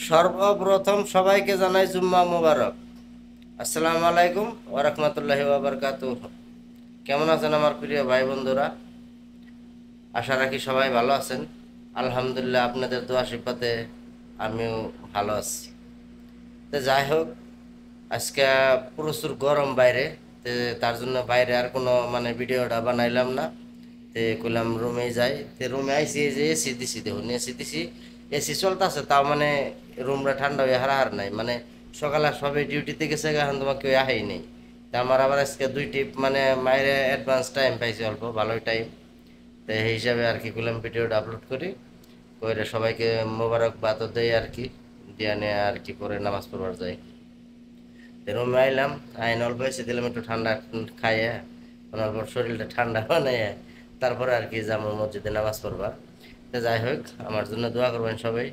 সর্বপ্রথম সবাইকে জানাই জুম্মা মুবারক। আসসালামু আলাইকুম ওয়া রাহমাতুল্লাহি ওয়া বারাকাতুহু। কেমন আছেন আমার প্রিয় ভাই বন্ধুরা? আশা রাখি সবাই ভালো আছেন। আলহামদুলিল্লাহ, আপনাদের দোয়া আশীর্বাদে আমিও ভালো আছি। তো যাই হোক, আজকে প্রচুর গরম বাইরে। তো তার জন্য বাইরে আর কোনো ভিডিওটা বানাইলাম না। তে কইলাম রুমে যাই। তে রুমে আইসি, এই যে এসি দিছি, দেখুন এসি দিছি। এসি চলতেছে, তাও রুমটা ঠান্ডা হয়ে হারাহার নাই। সকালে সবাই ডিউটিতে গেছে, এখন তোমার কেউ আহেই নেই। তা আমার আবার আজকে দুই টিপ মায়ের অ্যাডভান্স টাইম পাইছি, অল্প ভালোই টাইম। তো এই হিসাবে আর কি করলাম, ভিডিওটা আপলোড করি, করে সবাইকে মোবারকবাদ দেই আর কি, দিয়া নিয়ে আর কি পরে নামাজ পড়বার যাই। রুমে আইলাম, আইন অল্প এসে দিলাম একটু ঠান্ডা খাইয়ে, অল্প শরীরটা ঠান্ডা বানাইয়ে তারপরে আর কি যাবো মসজিদে নামাজ পড়বা। তো যাই হোক, আমার জন্য দোয়া করবেন সবাই।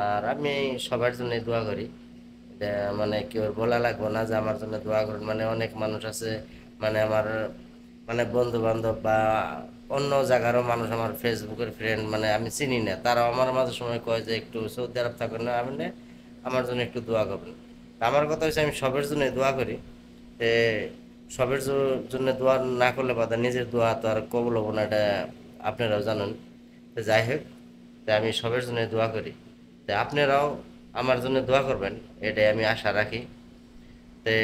আর আমি সবার জন্য দোয়া করি। এটা কেউ বলা লাগবে না যে আমার জন্য দোয়া করেন। অনেক মানুষ আছে, আমার বন্ধু বান্ধব বা অন্য জায়গারও মানুষ, আমার ফেসবুকের ফ্রেন্ড, আমি চিনি না, তারাও আমার মাঝে সময় কয় যে একটু সৌদি আরব থাকবেন না, আমার জন্য একটু দোয়া করবেন। তা আমার কথা হচ্ছে, আমি সবার জন্য দোয়া করি। তে সবার জন্য দোয়া না করলে বাদা নিজের দোয়া তো আর কবুল হবো না, এটা আপনারাও জানেন। তো যাই হোক, তা আমি সবার জন্য দোয়া করি। তা আপনারাও আমার জন্য দোয়া করবেন, এটাই আমি আশা রাখি। তে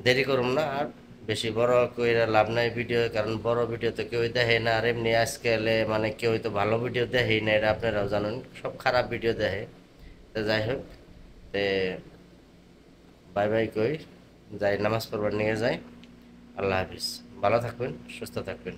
দেরি করুন না আর, বেশি বড় কইরা লাভ নাই ভিডিও, কারণ বড় ভিডিও তো কেউই দেখে না। আর এমনি আজকালে কেউ তো ভালো ভিডিও দেখেই না, এটা আপনারাও জানেন, সব খারাপ ভিডিও দেখে। তো যাই হোক, তে বাই বাই কই যাই, নামাজ পড়বার নিয়ে যাই। আল্লাহ হাফিজ। ভালো থাকবেন, সুস্থ থাকবেন।